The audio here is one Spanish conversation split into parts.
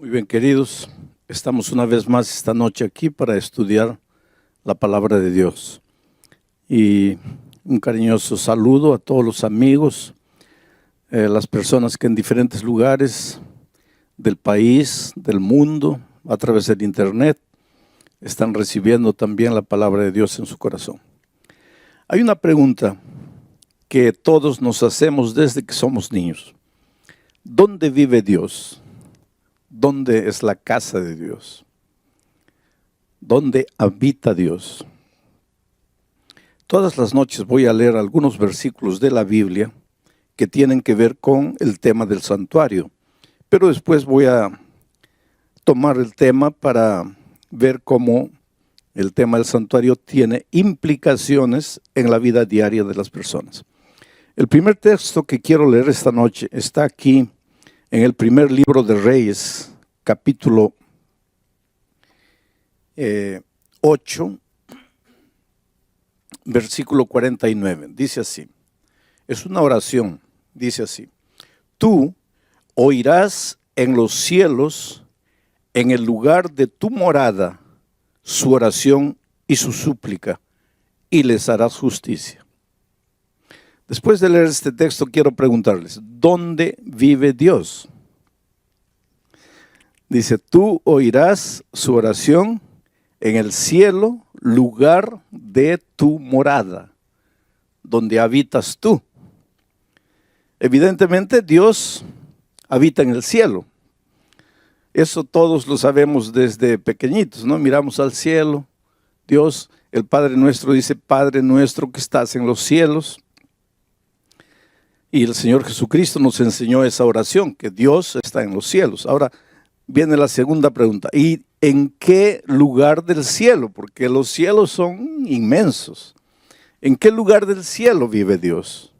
Muy bien, queridos, estamos una vez más esta noche aquí para estudiar la palabra de Dios. Y un cariñoso saludo a todos los amigos, las personas que en diferentes lugares del país, del mundo, a través del internet, están recibiendo también la palabra de Dios en su corazón. Hay una pregunta que todos nos hacemos desde que somos niños. ¿Dónde vive Dios? ¿Dónde es la casa de Dios? ¿Dónde habita Dios? Todas las noches voy a leer algunos versículos de la Biblia que tienen que ver con el tema del santuario, pero después voy a tomar el tema para ver cómo el tema del santuario tiene implicaciones en la vida diaria de las personas. El primer texto que quiero leer esta noche está aquí en el primer libro de Reyes, capítulo 8, versículo 49. Dice así, es una oración, dice así: Tú oirás en los cielos, en el lugar de tu morada, su oración y su súplica, y les harás justicia. Después de leer este texto, quiero preguntarles, ¿dónde vive Dios? Dice, tú oirás su oración en el cielo, lugar de tu morada, donde habitas tú. Evidentemente, Dios habita en el cielo. Eso todos lo sabemos desde pequeñitos, ¿no? Miramos al cielo, Dios, el Padre nuestro dice, Padre nuestro que estás en los cielos. Y el Señor Jesucristo nos enseñó esa oración, que Dios está en los cielos. Ahora viene la segunda pregunta, ¿y en qué lugar del cielo? Porque los cielos son inmensos. ¿En qué lugar del cielo vive Dios?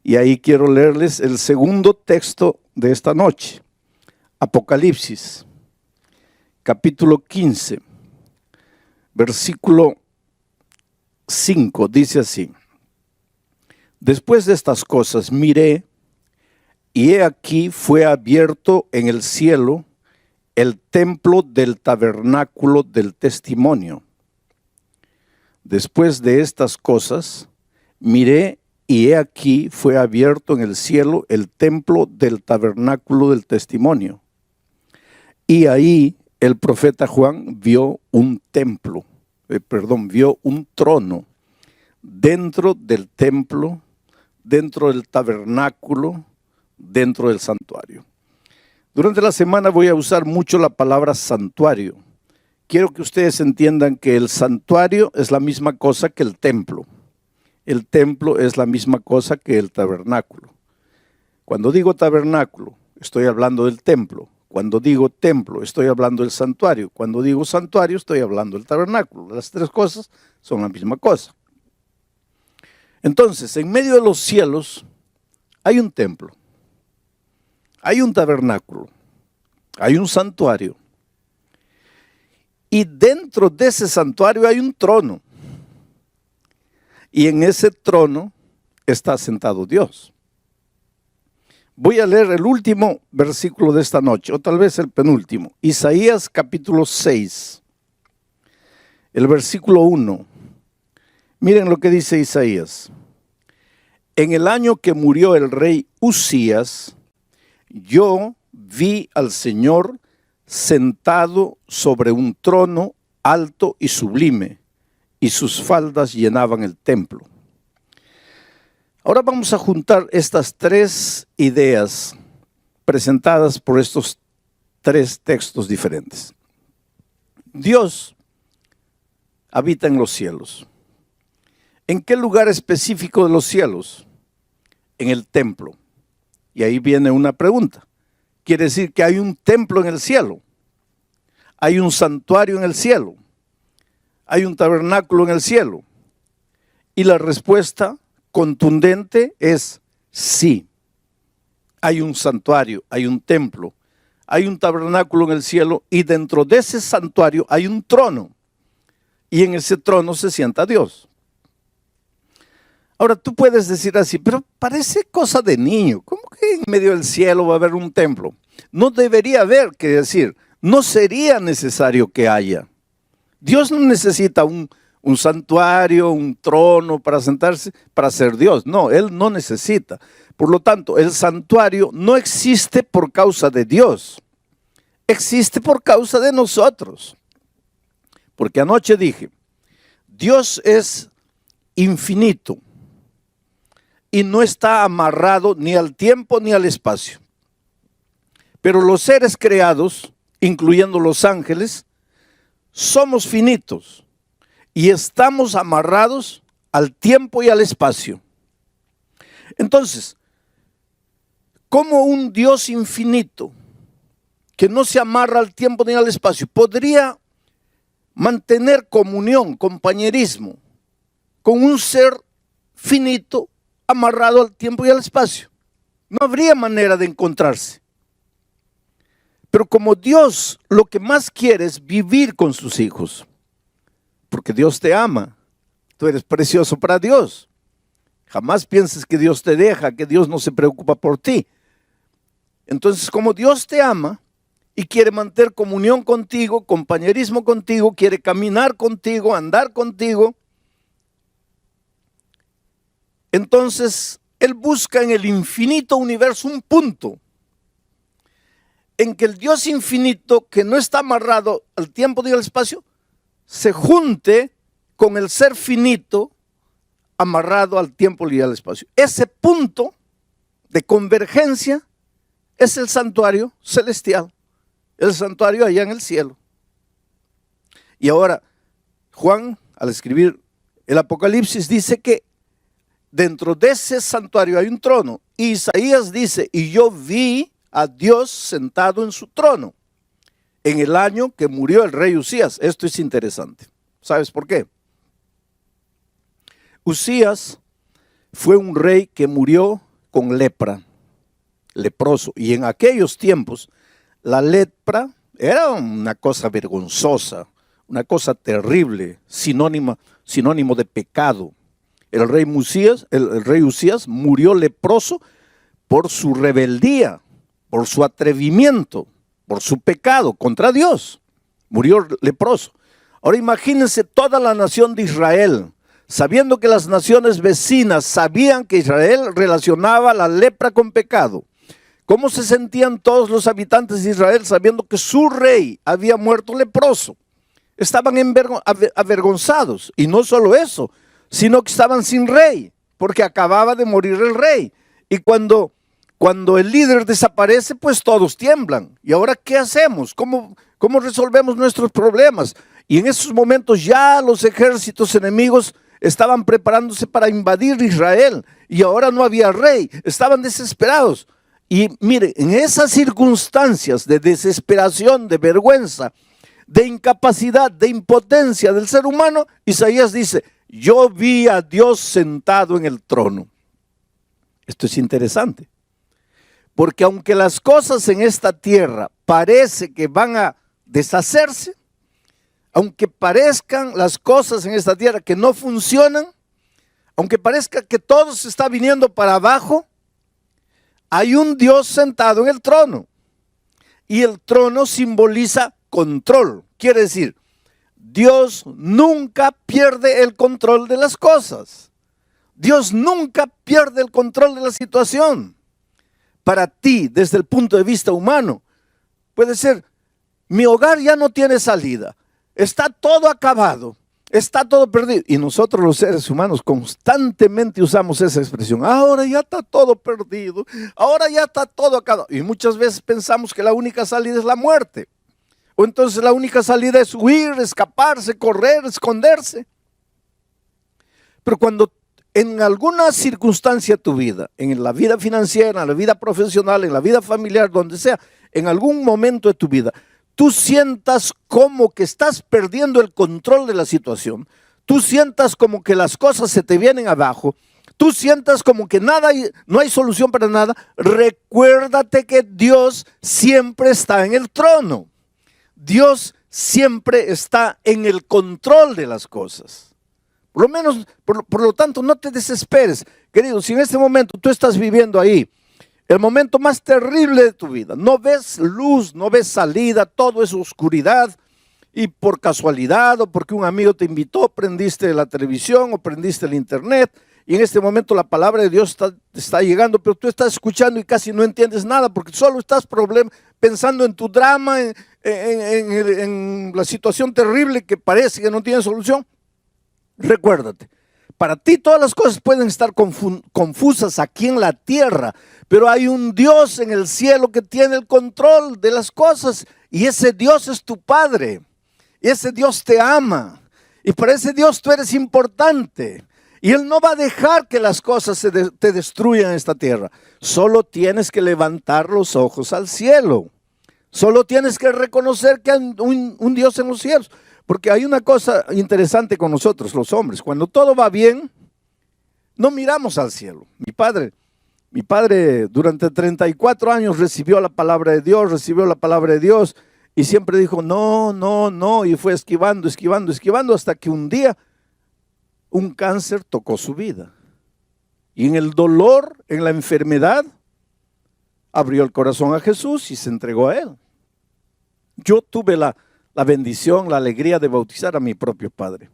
Y ahí quiero leerles el segundo texto de esta noche. Apocalipsis, capítulo 15, versículo 5, dice así. Después de estas cosas miré, y he aquí fue abierto en el cielo el templo del tabernáculo del testimonio. Después de estas cosas miré, y he aquí fue abierto en el cielo el templo del tabernáculo del testimonio. Y ahí el profeta Juan vio un trono dentro del templo, dentro del tabernáculo, dentro del santuario. Durante la semana voy a usar mucho la palabra santuario. Quiero que ustedes entiendan que el santuario es la misma cosa que el templo. El templo es la misma cosa que el tabernáculo. Cuando digo tabernáculo, estoy hablando del templo. Cuando digo templo, estoy hablando del santuario. Cuando digo santuario, estoy hablando del tabernáculo. Las tres cosas son la misma cosa. Entonces, en medio de los cielos hay un templo, hay un tabernáculo, hay un santuario. Y dentro de ese santuario hay un trono. Y en ese trono está sentado Dios. Voy a leer el último versículo de esta noche, o tal vez el penúltimo. Isaías capítulo 6, el versículo 1. Miren lo que dice Isaías. En el año que murió el rey Uzías, yo vi al Señor sentado sobre un trono alto y sublime, y sus faldas llenaban el templo. Ahora vamos a juntar estas tres ideas presentadas por estos tres textos diferentes. Dios habita en los cielos. ¿En qué lugar específico de los cielos? En el templo. Y ahí viene una pregunta. Quiere decir que hay un templo en el cielo. Hay un santuario en el cielo. Hay un tabernáculo en el cielo. Y la respuesta contundente es sí. Hay un santuario, hay un templo, hay un tabernáculo en el cielo y dentro de ese santuario hay un trono. Y en ese trono se sienta Dios. Ahora tú puedes decir así, pero parece cosa de niño. ¿Cómo que en medio del cielo va a haber un templo? No debería haber, que decir, no sería necesario que haya. Dios no necesita un santuario, un trono para sentarse, para ser Dios. No, Él no necesita. Por lo tanto, el santuario no existe por causa de Dios. Existe por causa de nosotros. Porque anoche dije, Dios es infinito y no está amarrado ni al tiempo ni al espacio. Pero los seres creados, incluyendo los ángeles, somos finitos y estamos amarrados al tiempo y al espacio. Entonces, ¿cómo un Dios infinito que no se amarra al tiempo ni al espacio podría mantener comunión, compañerismo con un ser finito amarrado al tiempo y al espacio? No habría manera de encontrarse. Pero como Dios lo que más quiere es vivir con sus hijos, porque Dios te ama, tú eres precioso para Dios. Jamás pienses que Dios te deja, que Dios no se preocupa por ti. Entonces, como Dios te ama y quiere mantener comunión contigo, compañerismo contigo, quiere caminar contigo, andar contigo, entonces Él busca en el infinito universo un punto en que el Dios infinito, que no está amarrado al tiempo y al espacio, se junte con el ser finito amarrado al tiempo y al espacio. Ese punto de convergencia es el santuario celestial, el santuario allá en el cielo. Y ahora, Juan, al escribir el Apocalipsis, dice que dentro de ese santuario hay un trono. Y Isaías dice, y yo vi a Dios sentado en su trono en el año que murió el rey Usías. Esto es interesante. ¿Sabes por qué? Usías fue un rey que murió con lepra, leproso. Y en aquellos tiempos la lepra era una cosa vergonzosa, una cosa terrible, sinónimo de pecado. El rey Usías murió leproso por su rebeldía, por su atrevimiento, por su pecado contra Dios. Murió leproso. Ahora imagínense toda la nación de Israel, sabiendo que las naciones vecinas sabían que Israel relacionaba la lepra con pecado. ¿Cómo se sentían todos los habitantes de Israel sabiendo que su rey había muerto leproso? Estaban avergonzados. Y no solo eso, sino que estaban sin rey, porque acababa de morir el rey. Y cuando el líder desaparece, pues todos tiemblan. ¿Y ahora qué hacemos? ¿Cómo resolvemos nuestros problemas? Y en esos momentos ya los ejércitos enemigos estaban preparándose para invadir Israel. Y ahora no había rey. Estaban desesperados. Y mire, en esas circunstancias de desesperación, de vergüenza, de incapacidad, de impotencia del ser humano, Isaías dice, yo vi a Dios sentado en el trono. Esto es interesante. Porque aunque las cosas en esta tierra parece que van a deshacerse, aunque parezcan las cosas en esta tierra que no funcionan, aunque parezca que todo se está viniendo para abajo, hay un Dios sentado en el trono. Y el trono simboliza control. Quiere decir, Dios nunca pierde el control de las cosas. Dios nunca pierde el control de la situación. Para ti, desde el punto de vista humano, puede ser, mi hogar ya no tiene salida, está todo acabado, está todo perdido. Y nosotros los seres humanos constantemente usamos esa expresión, ahora ya está todo perdido, ahora ya está todo acabado. Y muchas veces pensamos que la única salida es la muerte. O entonces la única salida es huir, escaparse, correr, esconderse. Pero cuando en alguna circunstancia de tu vida, en la vida financiera, en la vida profesional, en la vida familiar, donde sea, en algún momento de tu vida, tú sientas como que estás perdiendo el control de la situación, tú sientas como que las cosas se te vienen abajo, tú sientas como que no hay solución para nada, recuérdate que Dios siempre está en el trono. Dios siempre está en el control de las cosas. Por lo menos, por lo tanto, no te desesperes. Querido, si en este momento tú estás viviendo ahí el momento más terrible de tu vida, no ves luz, no ves salida, todo es oscuridad, y por casualidad o porque un amigo te invitó, prendiste la televisión o prendiste el internet, y en este momento la palabra de Dios está llegando, pero tú estás escuchando y casi no entiendes nada porque solo estás pensando en tu drama, en la situación terrible que parece que no tiene solución. Recuérdate, para ti todas las cosas pueden estar confusas aquí en la tierra, pero hay un Dios en el cielo que tiene el control de las cosas, y ese Dios es tu Padre, y ese Dios te ama, y para ese Dios tú eres importante, y Él no va a dejar que las cosas te destruyan en esta tierra. Solo tienes que levantar los ojos al cielo, solo tienes que reconocer que hay un Dios en los cielos. Porque hay una cosa interesante con nosotros, los hombres. Cuando todo va bien, no miramos al cielo. Mi padre durante 34 años recibió la palabra de Dios, y siempre dijo, no, no, no, y fue esquivando, hasta que un día un cáncer tocó su vida. Y en el dolor, en la enfermedad, abrió el corazón a Jesús y se entregó a Él. Yo tuve la bendición, la alegría de bautizar a mi propio padre.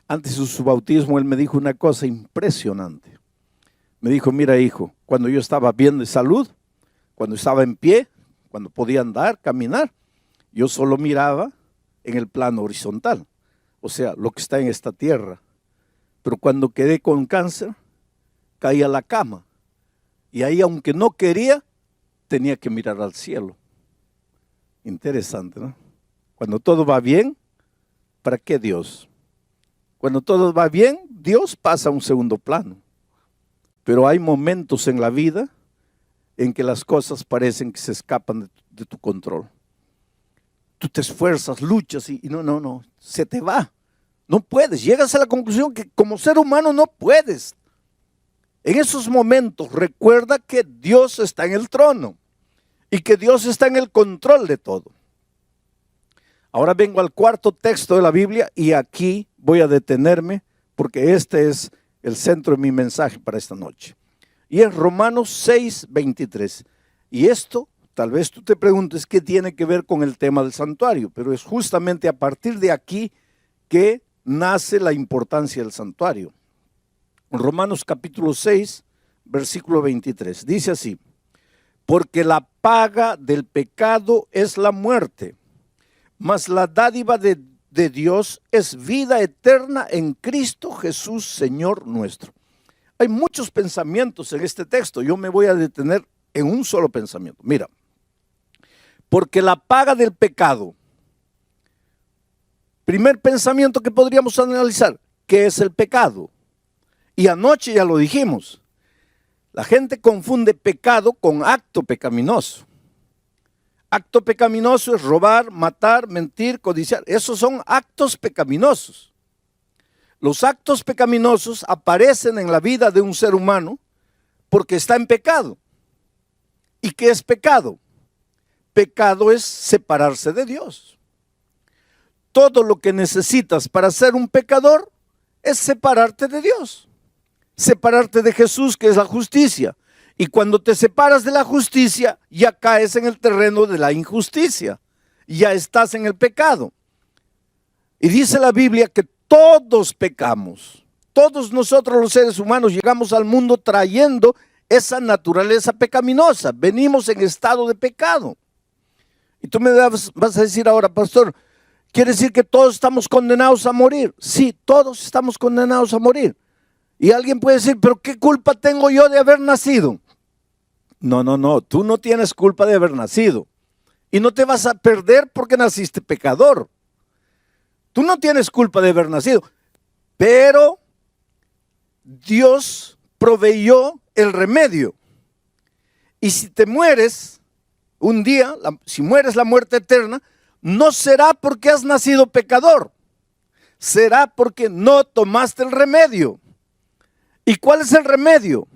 Antes de su bautismo, él me dijo una cosa impresionante. Me dijo, mira hijo, cuando yo estaba bien de salud, cuando estaba en pie, cuando podía andar, caminar, yo solo miraba en el plano horizontal, o sea, lo que está en esta tierra. Pero cuando quedé con cáncer, caí a la cama. Y ahí, aunque no quería, tenía que mirar al cielo. Interesante, ¿no? Cuando todo va bien, ¿para qué Dios? Cuando todo va bien, Dios pasa a un segundo plano. Pero hay momentos en la vida en que las cosas parecen que se escapan de tu control. Tú te esfuerzas, luchas y no, se te va. No puedes, llegas a la conclusión que como ser humano no puedes. En esos momentos recuerda que Dios está en el trono y que Dios está en el control de todo. Ahora vengo al cuarto texto de la Biblia y aquí voy a detenerme porque este es el centro de mi mensaje para esta noche. Y es Romanos 6:23. Y esto, tal vez tú te preguntes qué tiene que ver con el tema del santuario, pero es justamente a partir de aquí que nace la importancia del santuario. Romanos capítulo 6, versículo 23. Dice así, porque la paga del pecado es la muerte, mas la dádiva de Dios es vida eterna en Cristo Jesús, Señor nuestro. Hay muchos pensamientos en este texto. Yo me voy a detener en un solo pensamiento. Mira, porque la paga del pecado. Primer pensamiento que podríamos analizar, ¿qué es el pecado? Y anoche ya lo dijimos. La gente confunde pecado con acto pecaminoso. Acto pecaminoso es robar, matar, mentir, codiciar. Esos son actos pecaminosos. Los actos pecaminosos aparecen en la vida de un ser humano porque está en pecado. ¿Y qué es pecado? Pecado es separarse de Dios. Todo lo que necesitas para ser un pecador es separarte de Dios. Separarte de Jesús, que es la justicia. Y cuando te separas de la justicia, ya caes en el terreno de la injusticia. Ya estás en el pecado. Y dice la Biblia que todos pecamos. Todos nosotros los seres humanos llegamos al mundo trayendo esa naturaleza pecaminosa. Venimos en estado de pecado. Y tú me vas a decir ahora, pastor, ¿quiere decir que todos estamos condenados a morir? Sí, todos estamos condenados a morir. Y alguien puede decir, pero ¿qué culpa tengo yo de haber nacido? No, tú no tienes culpa de haber nacido. Y no te vas a perder porque naciste pecador. Tú no tienes culpa de haber nacido. Pero Dios proveyó el remedio. Y si te mueres un día, si mueres la muerte eterna, no será porque has nacido pecador. Será porque no tomaste el remedio. ¿Y cuál es el remedio?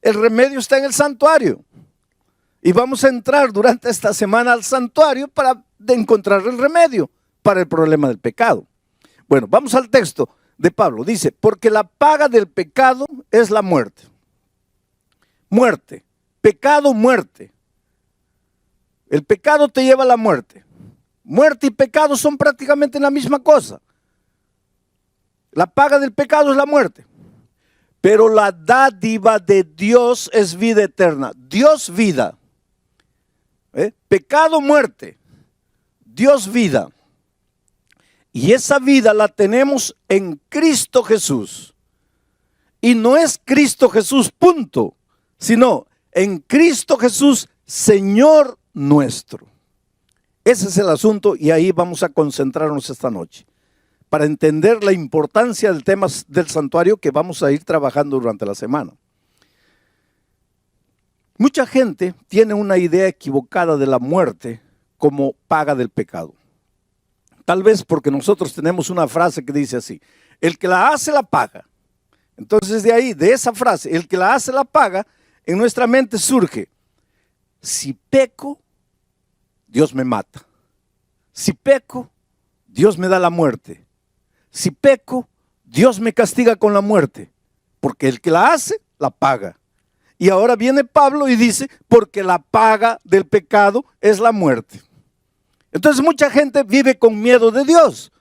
El remedio está en el santuario. Y vamos a entrar durante esta semana al santuario para encontrar el remedio para el problema del pecado. Bueno, vamos al texto. de Pablo. Dice, porque la paga del pecado es la muerte. Muerte. Pecado, muerte. El pecado te lleva a la muerte. Muerte y pecado son prácticamente la misma cosa. La paga del pecado es la muerte. Pero la dádiva de Dios es vida eterna. Dios, vida. Pecado, muerte. Dios, vida. Y esa vida la tenemos en Cristo Jesús. Y no es Cristo Jesús, punto. Sino en Cristo Jesús, Señor nuestro. Ese es el asunto y ahí vamos a concentrarnos esta noche para entender la importancia del tema del santuario que vamos a ir trabajando durante la semana. Mucha gente tiene una idea equivocada de la muerte como paga del pecado. Tal vez porque nosotros tenemos una frase que dice así, el que la hace la paga. Entonces de ahí, de esa frase, el que la hace la paga, en nuestra mente surge, si peco, Dios me mata. Si peco, Dios me da la muerte. Si peco, Dios me castiga con la muerte, porque el que la hace, la paga. Y ahora viene Pablo y dice, porque la paga del pecado es la muerte. Entonces mucha gente vive con miedo de Dios.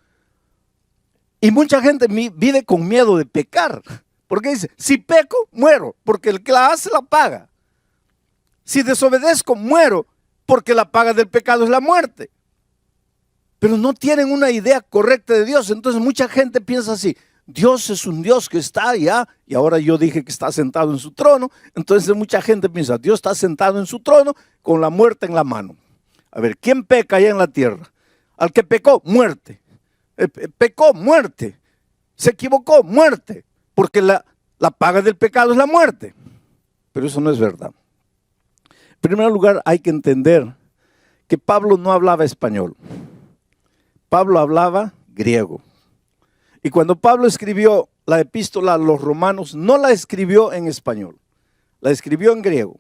Y mucha gente vive con miedo de pecar. Porque dice, si peco, muero, porque el que la hace, la paga. Si desobedezco, muero, porque la paga del pecado es la muerte. Pero no tienen una idea correcta de Dios. Entonces mucha gente piensa así, Dios es un Dios que está allá, y ahora yo dije que está sentado en su trono. Entonces mucha gente piensa, Dios está sentado en su trono con la muerte en la mano. A ver, ¿quién peca allá en la tierra? Al que pecó, muerte. Pecó, muerte. Se equivocó, muerte. Porque la paga del pecado es la muerte. Pero eso no es verdad. En primer lugar, hay que entender que Pablo no hablaba español. Pablo hablaba griego. Y cuando Pablo escribió la epístola a los romanos, no la escribió en español, la escribió en griego.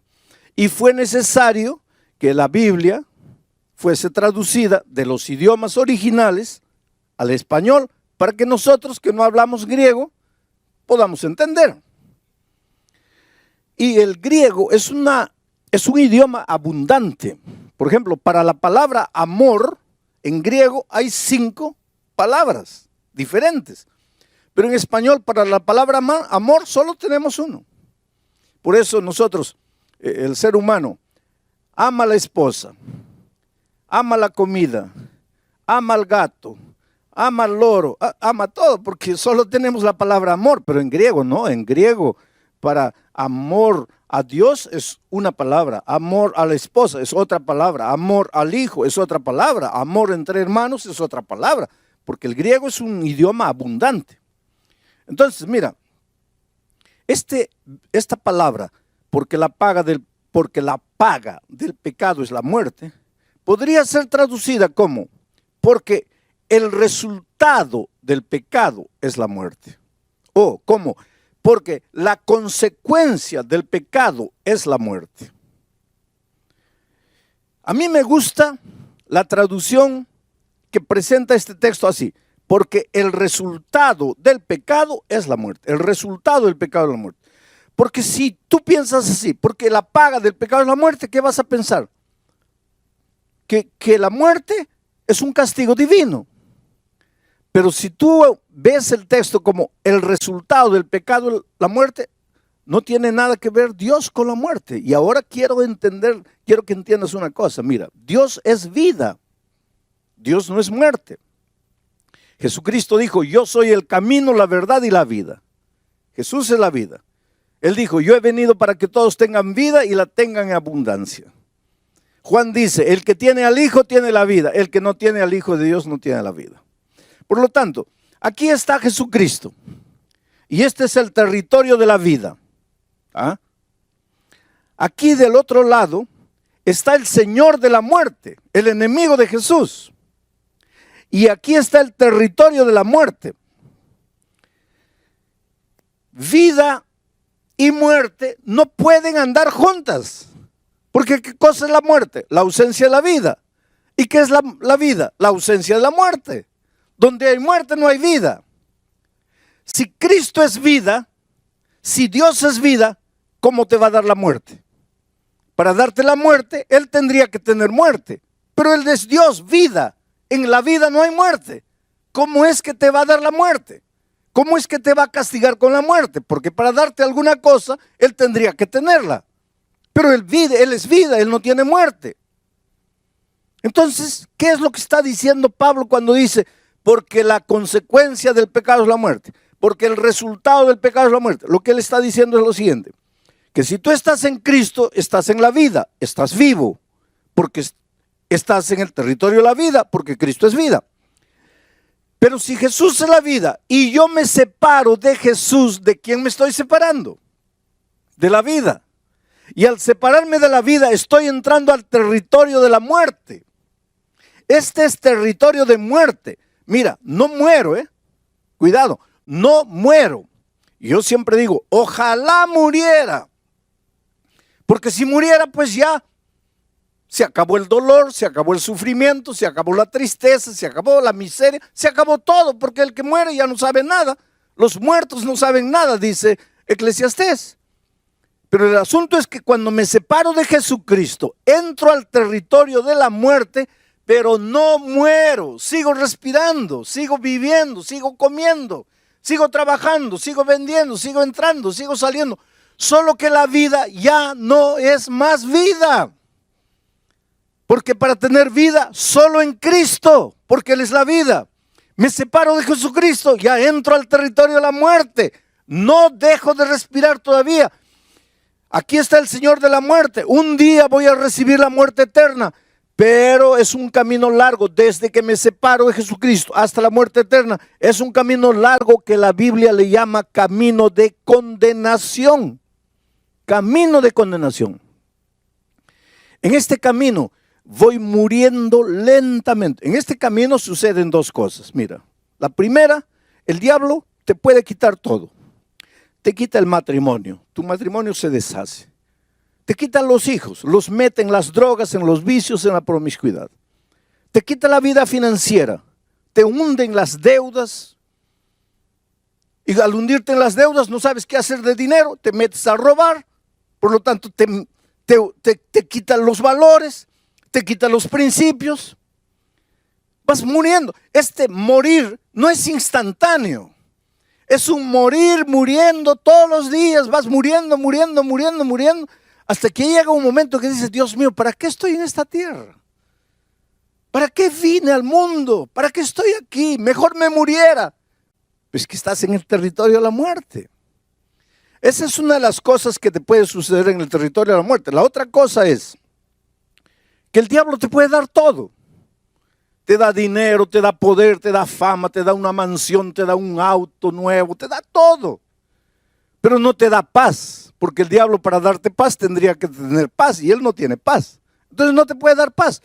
Y fue necesario que la Biblia fuese traducida de los idiomas originales al español para que nosotros que no hablamos griego podamos entender. Y el griego es un idioma abundante. Por ejemplo, para la palabra amor, en griego hay 5 palabras diferentes. Pero en español, para la palabra amor, solo tenemos 1. Por eso nosotros, el ser humano, ama a la esposa, ama la comida, ama al gato, ama al loro, ama todo, porque solo tenemos la palabra amor, pero en griego no, en griego para amor a Dios es una palabra, amor a la esposa es otra palabra, amor al hijo es otra palabra, amor entre hermanos es otra palabra, porque el griego es un idioma abundante. Entonces, mira, esta palabra, porque la paga del pecado es la muerte, podría ser traducida como, porque el resultado del pecado es la muerte. O como, porque la consecuencia del pecado es la muerte. A mí me gusta la traducción que presenta este texto así, porque el resultado del pecado es la muerte. El resultado del pecado es la muerte. Porque si tú piensas así, porque la paga del pecado es la muerte, ¿qué vas a pensar? Que la muerte es un castigo divino. Pero si tú ves el texto como el resultado del pecado, la muerte, no tiene nada que ver Dios con la muerte. Y ahora quiero que entiendas una cosa. Mira, Dios es vida. Dios no es muerte. Jesucristo dijo, yo soy el camino, la verdad y la vida. Jesús es la vida. Él dijo, yo he venido para que todos tengan vida y la tengan en abundancia. Juan dice, el que tiene al Hijo tiene la vida. El que no tiene al Hijo de Dios no tiene la vida. Por lo tanto, aquí está Jesucristo. Y este es el territorio de la vida. ¿Ah? Aquí del otro lado está el Señor de la muerte, el enemigo de Jesús. Y aquí está el territorio de la muerte. Vida y muerte no pueden andar juntas. Porque ¿qué cosa es la muerte? La ausencia de la vida. ¿Y qué es la vida? La ausencia de la muerte. Donde hay muerte no hay vida. Si Cristo es vida, si Dios es vida, ¿cómo te va a dar la muerte? Para darte la muerte, Él tendría que tener muerte. Pero Él es Dios, vida. En la vida no hay muerte. ¿Cómo es que te va a dar la muerte? ¿Cómo es que te va a castigar con la muerte? Porque para darte alguna cosa, Él tendría que tenerla. Pero Él es vida, Él no tiene muerte. Entonces, ¿qué es lo que está diciendo Pablo cuando dice, porque la consecuencia del pecado es la muerte? Porque el resultado del pecado es la muerte. Lo que Él está diciendo es lo siguiente, que si tú estás en Cristo, estás en la vida, estás vivo, porque estás en el territorio de la vida, porque Cristo es vida. Pero si Jesús es la vida y yo me separo de Jesús, ¿de quién me estoy separando? De la vida. Y al separarme de la vida estoy entrando al territorio de la muerte. Este es territorio de muerte. Mira, no muero, cuidado, no muero. Yo siempre digo, ojalá muriera. Porque si muriera, pues ya se acabó el dolor, se acabó el sufrimiento, se acabó la tristeza, se acabó la miseria, se acabó todo, porque el que muere ya no sabe nada. Los muertos no saben nada, dice Eclesiastés. Pero el asunto es que cuando me separo de Jesucristo, entro al territorio de la muerte, pero no muero, sigo respirando, sigo viviendo, sigo comiendo, sigo trabajando, sigo vendiendo, sigo entrando, sigo saliendo. Solo que la vida ya no es más vida. Porque para tener vida, solo en Cristo, porque Él es la vida. Me separo de Jesucristo, ya entro al territorio de la muerte. No dejo de respirar todavía. Aquí está el Señor de la muerte. Un día voy a recibir la muerte eterna, pero es un camino largo. Desde que me separo de Jesucristo hasta la muerte eterna, es un camino largo que la Biblia le llama camino de condenación. Camino de condenación. En este camino voy muriendo lentamente. En este camino suceden dos cosas. Mira, la primera, el diablo te puede quitar todo. Te quita el matrimonio, tu matrimonio se deshace. Te quita los hijos, los mete en las drogas, en los vicios, en la promiscuidad. Te quita la vida financiera, te hunde en las deudas. Y al hundirte en las deudas no sabes qué hacer de dinero, te metes a robar. Por lo tanto te quitan los valores, te quitan los principios. Vas muriendo. Este morir no es instantáneo. Es un morir, muriendo todos los días. Vas muriendo, hasta que llega un momento que dices, Dios mío, ¿para qué estoy en esta tierra? ¿Para qué vine al mundo? ¿Para qué estoy aquí? Mejor me muriera. Pues que estás en el territorio de la muerte. Esa es una de las cosas que te puede suceder en el territorio de la muerte. La otra cosa es que el diablo te puede dar todo. Te da dinero, te da poder, te da fama, te da una mansión, te da un auto nuevo, te da todo. Pero no te da paz, porque el diablo para darte paz tendría que tener paz y él no tiene paz. Entonces no te puede dar paz.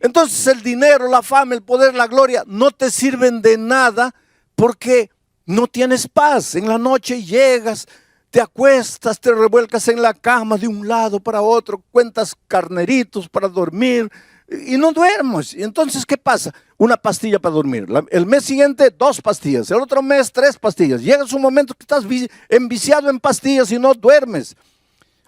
Entonces el dinero, la fama, el poder, la gloria no te sirven de nada porque no tienes paz. En la noche llegas, te acuestas, te revuelcas en la cama de un lado para otro, cuentas carneritos para dormir y no duermes. Y entonces, ¿qué pasa? Una pastilla para dormir. El mes siguiente, 2 pastillas. El otro mes, 3 pastillas. Llegas un momento que estás enviciado en pastillas y no duermes.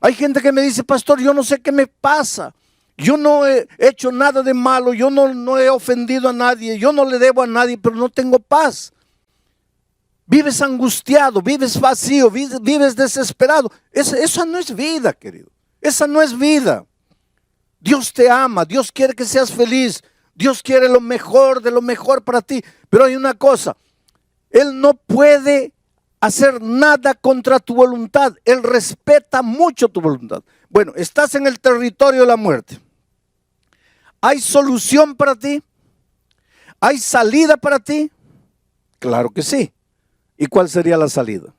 Hay gente que me dice, pastor, yo no sé qué me pasa. Yo no he hecho nada de malo. Yo no he ofendido a nadie. Yo no le debo a nadie, pero no tengo paz. Vives angustiado, vives vacío, vives desesperado. Esa no es vida, querido. Esa no es vida. Dios te ama, Dios quiere que seas feliz. Dios quiere lo mejor de lo mejor para ti. Pero hay una cosa, Él no puede hacer nada contra tu voluntad. Él respeta mucho tu voluntad. Bueno, estás en el territorio de la muerte. ¿Hay solución para ti? ¿Hay salida para ti? Claro que sí. ¿Y cuál sería la salida?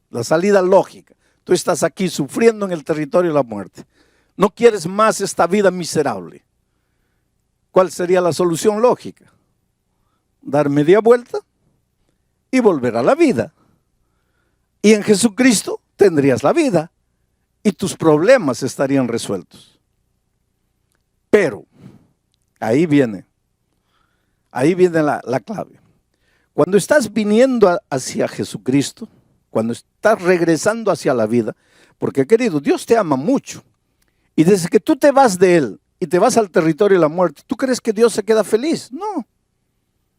La salida lógica. Tú estás aquí sufriendo en el territorio de la muerte. No quieres más esta vida miserable. ¿Cuál sería la solución lógica? Dar media vuelta y volver a la vida. Y en Jesucristo tendrías la vida y tus problemas estarían resueltos. Pero ahí viene la clave. Cuando estás viniendo hacia Jesucristo, cuando estás regresando hacia la vida, porque querido, Dios te ama mucho. Y desde que tú te vas de Él y te vas al territorio de la muerte, ¿tú crees que Dios se queda feliz? No.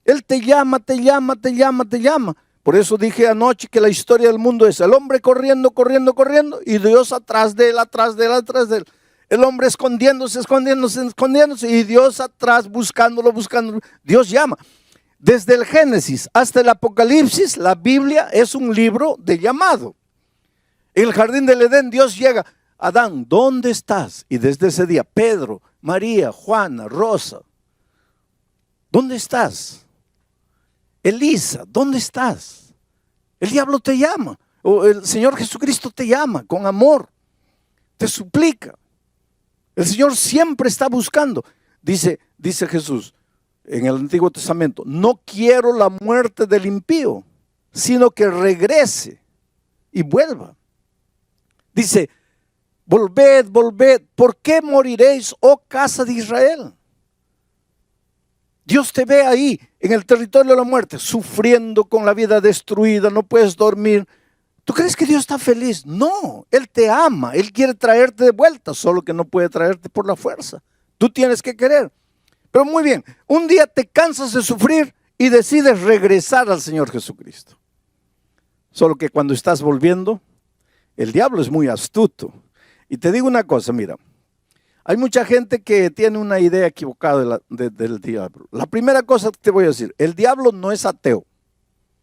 Él te llama, te llama, te llama, te llama. Por eso dije anoche que la historia del mundo es el hombre corriendo, corriendo, corriendo, y Dios atrás de él, atrás de él, atrás de él. El hombre escondiéndose, escondiéndose, escondiéndose, y Dios atrás buscándolo, buscándolo. Dios llama. Desde el Génesis hasta el Apocalipsis, la Biblia es un libro de llamado. En el jardín del Edén, Dios llega. Adán, ¿dónde estás? Y desde ese día, Pedro, María, Juana, Rosa, ¿dónde estás? Elisa, ¿dónde estás? El diablo te llama, o el Señor Jesucristo te llama con amor, te suplica. El Señor siempre está buscando. Dice Jesús en el Antiguo Testamento, no quiero la muerte del impío, sino que regrese y vuelva. Dice, volved, volved, ¿por qué moriréis, oh casa de Israel? Dios te ve ahí, en el territorio de la muerte, sufriendo con la vida destruida, no puedes dormir. ¿Tú crees que Dios está feliz? No, Él te ama, Él quiere traerte de vuelta, solo que no puede traerte por la fuerza. Tú tienes que querer. Pero muy bien, un día te cansas de sufrir y decides regresar al Señor Jesucristo. Solo que cuando estás volviendo, el diablo es muy astuto. Y te digo una cosa, mira, hay mucha gente que tiene una idea equivocada del diablo. La primera cosa que te voy a decir, el diablo no es ateo.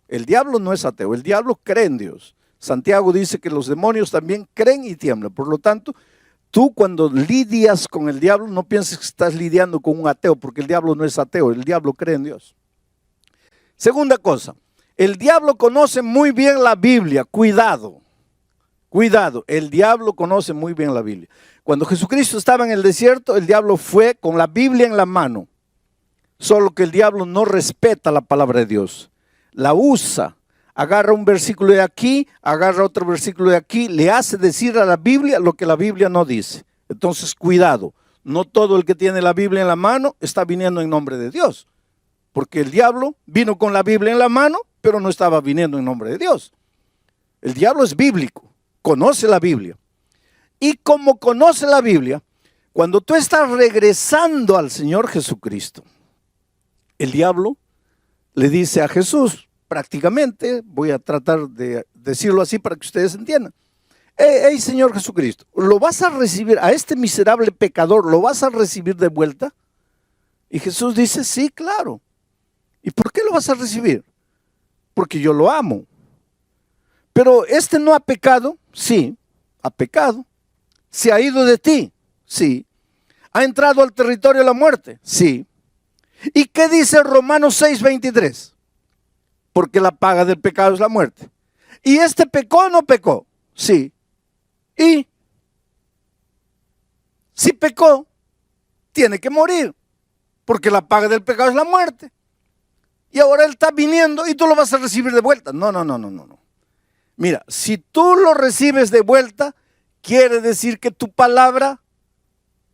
El diablo no es ateo, el diablo cree en Dios. Santiago dice que los demonios también creen y tiemblan. Por lo tanto, tú cuando lidias con el diablo, no pienses que estás lidiando con un ateo, porque el diablo no es ateo, el diablo cree en Dios. Segunda cosa, el diablo conoce muy bien la Biblia, cuidado. Cuidado, el diablo conoce muy bien la Biblia. Cuando Jesucristo estaba en el desierto, el diablo fue con la Biblia en la mano. Solo que el diablo no respeta la palabra de Dios. La usa, agarra un versículo de aquí, agarra otro versículo de aquí, le hace decir a la Biblia lo que la Biblia no dice. Entonces, cuidado, no todo el que tiene la Biblia en la mano está viniendo en nombre de Dios. Porque el diablo vino con la Biblia en la mano, pero no estaba viniendo en nombre de Dios. El diablo es bíblico. Conoce la Biblia. Y como conoce la Biblia, cuando tú estás regresando al Señor Jesucristo, el diablo le dice a Jesús, prácticamente, voy a tratar de decirlo así para que ustedes entiendan, hey Señor Jesucristo, ¿lo vas a recibir a este miserable pecador, lo vas a recibir de vuelta? Y Jesús dice, sí, claro. ¿Y por qué lo vas a recibir? Porque yo lo amo. Pero este no ha pecado, sí, ha pecado. ¿Se ha ido de ti? Sí. ¿Ha entrado al territorio de la muerte? Sí. ¿Y qué dice Romanos 6:23? Porque la paga del pecado es la muerte. ¿Y este pecó o no pecó? Sí. ¿Y? Si pecó, tiene que morir. Porque la paga del pecado es la muerte. Y ahora él está viniendo y tú lo vas a recibir de vuelta. No. Mira, si tú lo recibes de vuelta, quiere decir que tu palabra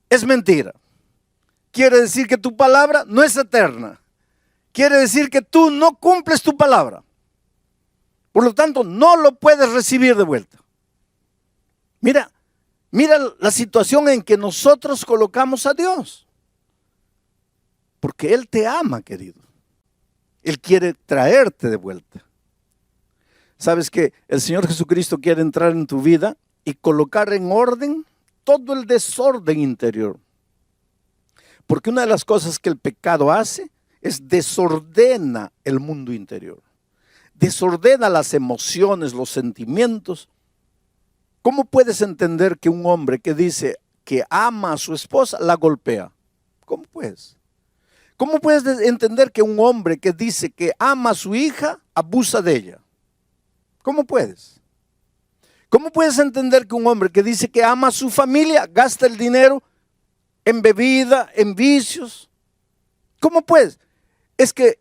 es mentira. Quiere decir que tu palabra no es eterna. Quiere decir que tú no cumples tu palabra. Por lo tanto, no lo puedes recibir de vuelta. Mira la situación en que nosotros colocamos a Dios. Porque Él te ama, querido. Él quiere traerte de vuelta. ¿Sabes que el Señor Jesucristo quiere entrar en tu vida y colocar en orden todo el desorden interior? Porque una de las cosas que el pecado hace es desordena el mundo interior. Desordena las emociones, los sentimientos. ¿Cómo puedes entender que un hombre que dice que ama a su esposa la golpea? ¿Cómo puedes? ¿Cómo puedes entender que un hombre que dice que ama a su hija abusa de ella? ¿Cómo puedes? ¿Cómo puedes entender que un hombre que dice que ama a su familia gasta el dinero en bebida, en vicios? ¿Cómo puedes? Es que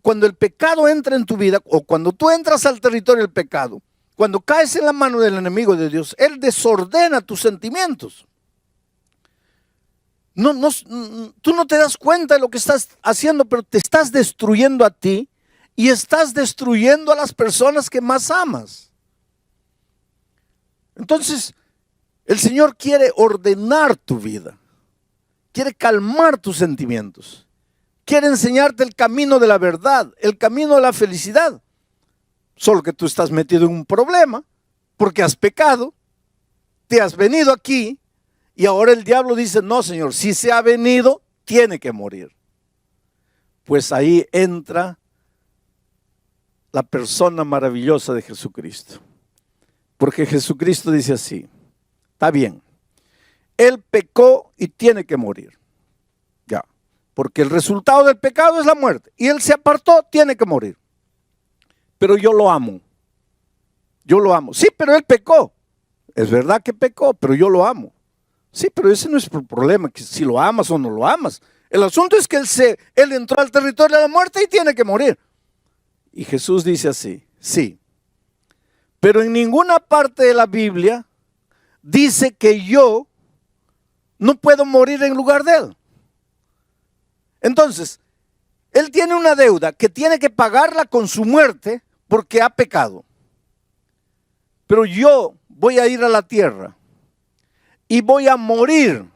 cuando el pecado entra en tu vida, o cuando tú entras al territorio del pecado, cuando caes en la mano del enemigo de Dios, Él desordena tus sentimientos. Tú no te das cuenta de lo que estás haciendo, pero te estás destruyendo a ti y estás destruyendo a las personas que más amas. Entonces, el Señor quiere ordenar tu vida, quiere calmar tus sentimientos, quiere enseñarte el camino de la verdad, el camino de la felicidad. Solo que tú estás metido en un problema porque has pecado, te has venido aquí y ahora el diablo dice, no, Señor, si se ha venido, tiene que morir. Pues ahí entra la persona maravillosa de Jesucristo. Porque Jesucristo dice así, está bien, Él pecó y tiene que morir. Ya, porque el resultado del pecado es la muerte. Y Él se apartó, tiene que morir. Pero yo lo amo. Yo lo amo. Sí, pero Él pecó. Es verdad que pecó, pero yo lo amo. Sí, pero ese no es el problema, que si lo amas o no lo amas. El asunto es que él entró al territorio de la muerte y tiene que morir. Y Jesús dice así, sí. Pero en ninguna parte de la Biblia dice que yo no puedo morir en lugar de Él. Entonces, Él tiene una deuda que tiene que pagarla con su muerte porque ha pecado. Pero yo voy a ir a la tierra y voy a morir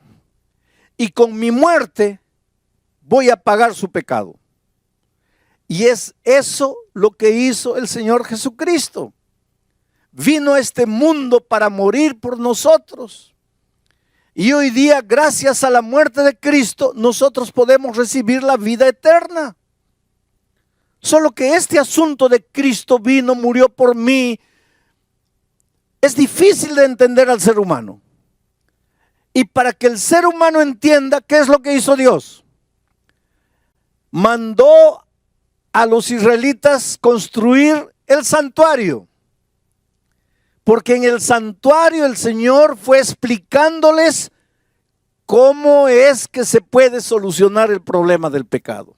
y con mi muerte voy a pagar su pecado. Y es eso lo que hizo el Señor Jesucristo. Vino a este mundo para morir por nosotros. Y hoy día, gracias a la muerte de Cristo, nosotros podemos recibir la vida eterna. Solo que este asunto de Cristo vino, murió por mí, es difícil de entender al ser humano. Y para que el ser humano entienda qué es lo que hizo Dios, mandó a los israelitas construir el santuario. Porque en el santuario el Señor fue explicándoles cómo es que se puede solucionar el problema del pecado.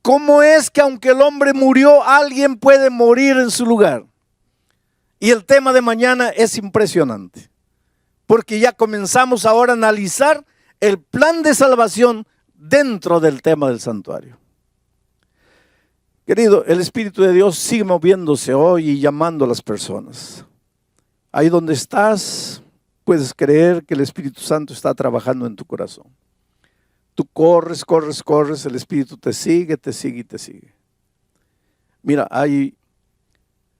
Cómo es que aunque el hombre murió, alguien puede morir en su lugar. Y el tema de mañana es impresionante. Porque ya comenzamos ahora a analizar el plan de salvación dentro del tema del santuario. Querido, el Espíritu de Dios sigue moviéndose hoy y llamando a las personas. Ahí donde estás, puedes creer que el Espíritu Santo está trabajando en tu corazón. Tú corres, corres, corres, el Espíritu te sigue y te sigue. Mira, hay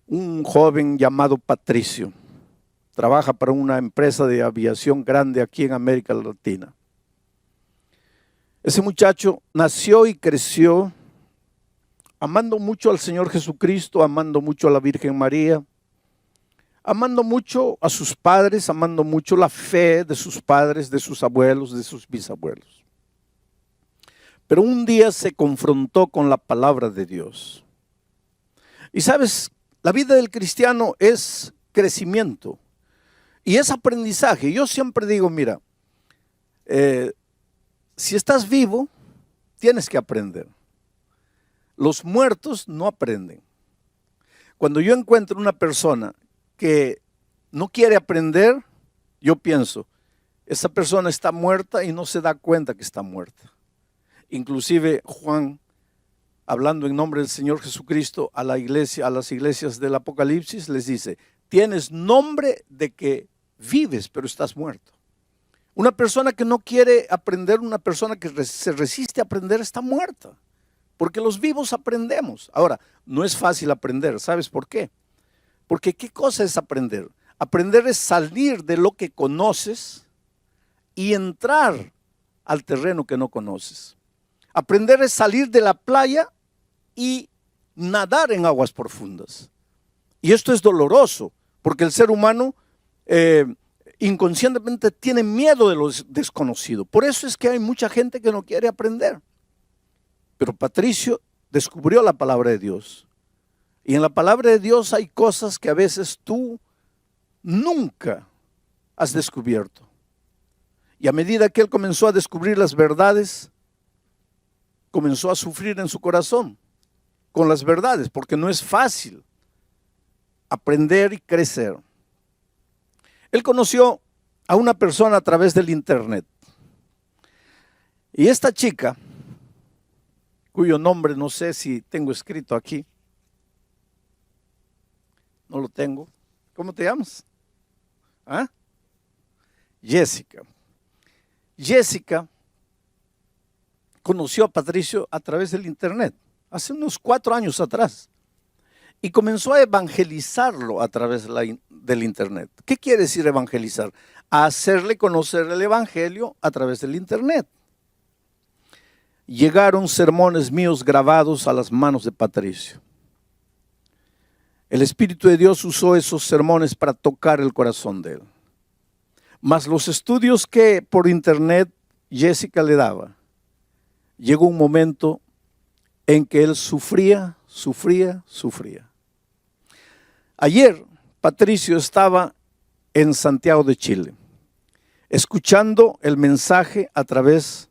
un joven llamado Patricio. Trabaja para una empresa de aviación grande aquí en América Latina. Ese muchacho nació y creció amando mucho al Señor Jesucristo, amando mucho a la Virgen María, amando mucho a sus padres, amando mucho la fe de sus padres, de sus abuelos, de sus bisabuelos. Pero un día se confrontó con la palabra de Dios. Y sabes, la vida del cristiano es crecimiento y es aprendizaje. Yo siempre digo, mira, si estás vivo, tienes que aprender. Los muertos no aprenden. Cuando yo encuentro una persona que no quiere aprender, yo pienso, esa persona está muerta y no se da cuenta que está muerta. Inclusive Juan, hablando en nombre del Señor Jesucristo a la iglesia, a las iglesias del Apocalipsis, les dice, tienes nombre de que vives, pero estás muerto. Una persona que no quiere aprender, una persona que se resiste a aprender, está muerta. Porque los vivos aprendemos. Ahora, no es fácil aprender, ¿sabes por qué? Porque ¿qué cosa es aprender? Aprender es salir de lo que conoces y entrar al terreno que no conoces. Aprender es salir de la playa y nadar en aguas profundas. Y esto es doloroso, porque el ser humano inconscientemente tiene miedo de lo desconocido. Por eso es que hay mucha gente que no quiere aprender. Pero Patricio descubrió la palabra de Dios. Y en la palabra de Dios hay cosas que a veces tú nunca has descubierto. Y a medida que él comenzó a descubrir las verdades, comenzó a sufrir en su corazón con las verdades, porque no es fácil aprender y crecer. Él conoció a una persona a través del internet. Y esta chica cuyo nombre no sé si tengo escrito aquí. No lo tengo. ¿Cómo te llamas? ¿Ah? Jessica. Jessica conoció a Patricio a través del internet, hace unos 4 años atrás, y comenzó a evangelizarlo a través del internet. ¿Qué quiere decir evangelizar? A hacerle conocer el evangelio a través del internet. Llegaron sermones míos grabados a las manos de Patricio. El Espíritu de Dios usó esos sermones para tocar el corazón de él. Mas los estudios que por internet Jessica le daba, llegó un momento en que él sufría. Ayer Patricio estaba en Santiago de Chile, escuchando el mensaje a través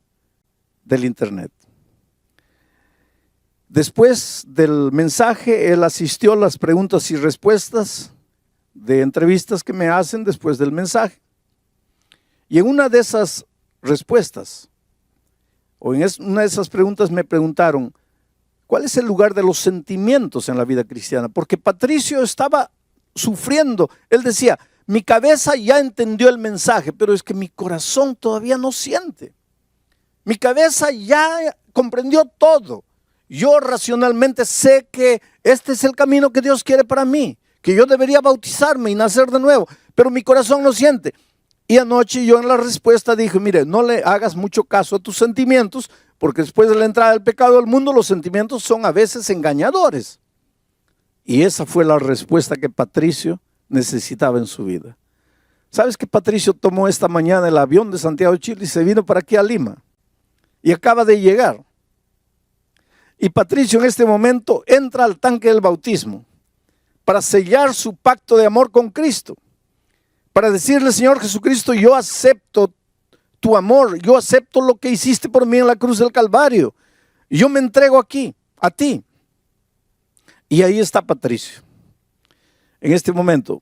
del internet. Después del mensaje, él asistió a las preguntas y respuestas de entrevistas que me hacen después del mensaje. Y en una de esas respuestas, o en una de esas preguntas me preguntaron, ¿cuál es el lugar de los sentimientos en la vida cristiana? Porque Patricio estaba sufriendo. Él decía, mi cabeza ya entendió el mensaje, pero es que mi corazón todavía no siente. Mi cabeza ya comprendió todo. Yo racionalmente sé que este es el camino que Dios quiere para mí, que yo debería bautizarme y nacer de nuevo, pero mi corazón no siente. Y anoche yo en la respuesta dije, mire, no le hagas mucho caso a tus sentimientos, porque después de la entrada del pecado al mundo, los sentimientos son a veces engañadores. Y esa fue la respuesta que Patricio necesitaba en su vida. ¿Sabes que Patricio tomó esta mañana el avión de Santiago de Chile y se vino para aquí a Lima? Y acaba de llegar. Y Patricio en este momento entra al tanque del bautismo para sellar su pacto de amor con Cristo. Para decirle, Señor Jesucristo, yo acepto tu amor, yo acepto lo que hiciste por mí en la cruz del Calvario. Yo me entrego aquí, a ti. Y ahí está Patricio. En este momento,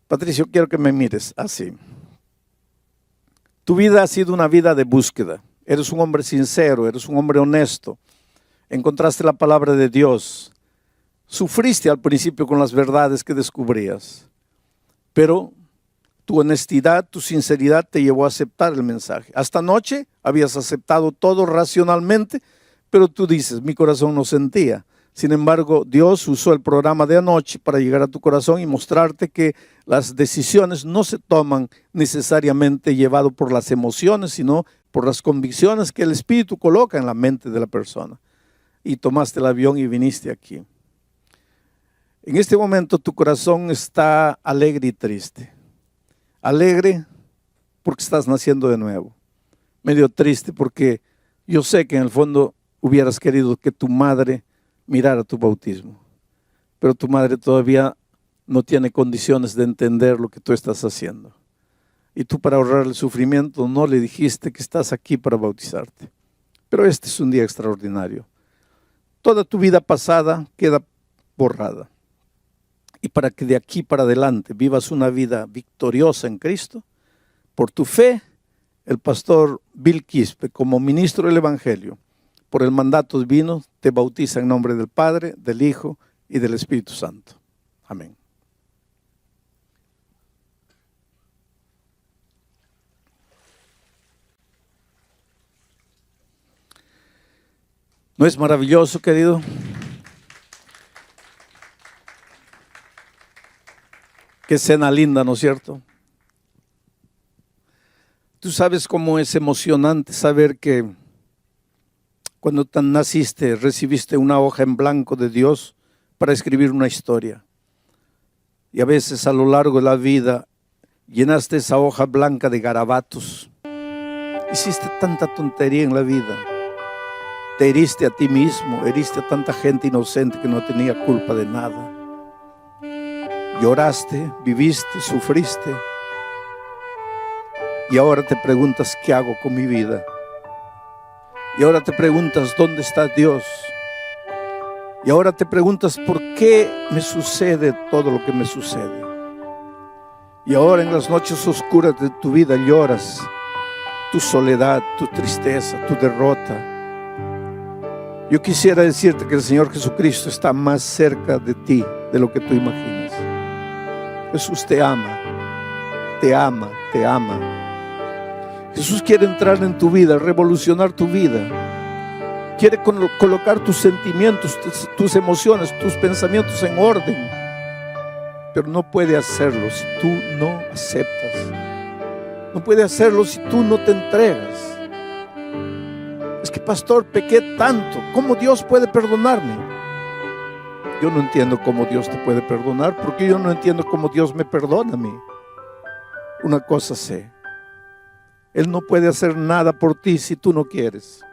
Patricio, quiero que me mires así. Tu vida ha sido una vida de búsqueda. Eres un hombre sincero, eres un hombre honesto. Encontraste la palabra de Dios. Sufriste al principio con las verdades que descubrías. Pero tu honestidad, tu sinceridad te llevó a aceptar el mensaje. Hasta anoche habías aceptado todo racionalmente, pero tú dices, mi corazón no sentía. Sin embargo, Dios usó el programa de anoche para llegar a tu corazón y mostrarte que las decisiones no se toman necesariamente llevado por las emociones, sino por las convicciones que el Espíritu coloca en la mente de la persona. Y tomaste el avión y viniste aquí. En este momento tu corazón está alegre y triste. Alegre porque estás naciendo de nuevo. Medio triste porque yo sé que en el fondo hubieras querido que tu madre mirara tu bautismo. Pero tu madre todavía no tiene condiciones de entender lo que tú estás haciendo. Y tú, para ahorrar el sufrimiento, no le dijiste que estás aquí para bautizarte. Pero este es un día extraordinario. Toda tu vida pasada queda borrada. Y para que de aquí para adelante vivas una vida victoriosa en Cristo, por tu fe, el pastor Bill Quispe, como ministro del Evangelio, por el mandato divino, te bautiza en nombre del Padre, del Hijo y del Espíritu Santo. Amén. ¿No es maravilloso, querido? Qué cena linda, ¿no es cierto? Tú sabes cómo es emocionante saber que cuando naciste recibiste una hoja en blanco de Dios para escribir una historia. Y a veces a lo largo de la vida llenaste esa hoja blanca de garabatos. Hiciste tanta tontería en la vida. Te heriste a ti mismo, heriste a tanta gente inocente que no tenía culpa de nada. Lloraste, viviste, sufriste. Y ahora te preguntas, ¿qué hago con mi vida? Y ahora te preguntas, ¿dónde está Dios? Y ahora te preguntas, ¿por qué me sucede todo lo que me sucede? Y ahora en las noches oscuras de tu vida lloras tu soledad, tu tristeza, tu derrota. Yo quisiera decirte que el Señor Jesucristo está más cerca de ti de lo que tú imaginas. Jesús te ama, te ama, te ama. Jesús quiere entrar en tu vida, revolucionar tu vida. Quiere colocar tus sentimientos, tus emociones, tus pensamientos en orden. Pero no puede hacerlo si tú no aceptas. No puede hacerlo si tú no te entregas. Es que, pastor, pequé tanto. ¿Cómo Dios puede perdonarme? Yo no entiendo cómo Dios te puede perdonar, porque yo no entiendo cómo Dios me perdona a mí. Una cosa sé: Él no puede hacer nada por ti si tú no quieres.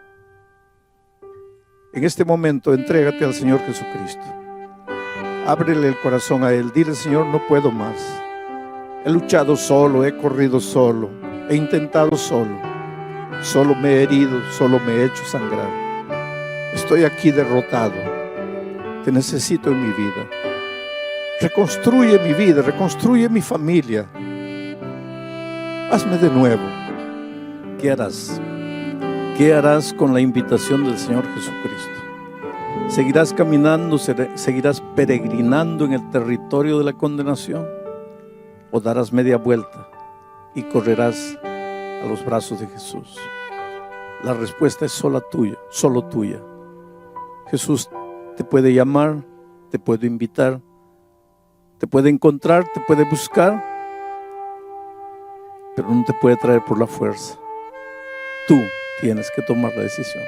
En este momento, entrégate al Señor Jesucristo. Ábrele el corazón a Él. Dile: Señor, no puedo más. He luchado solo, he corrido solo, he intentado solo. Solo me he herido, solo me he hecho sangrar. Estoy aquí derrotado. Te necesito en mi vida. Reconstruye mi vida, reconstruye mi familia. Hazme de nuevo. ¿Qué harás? ¿Qué harás con la invitación del Señor Jesucristo? ¿Seguirás caminando, seguirás peregrinando en el territorio de la condenación? ¿O darás media vuelta y correrás a los brazos de Jesús? La respuesta es solo tuya. Jesús te puede llamar, te puede invitar, te puede encontrar, te puede buscar, pero no te puede traer por la fuerza. Tú tienes que tomar la decisión.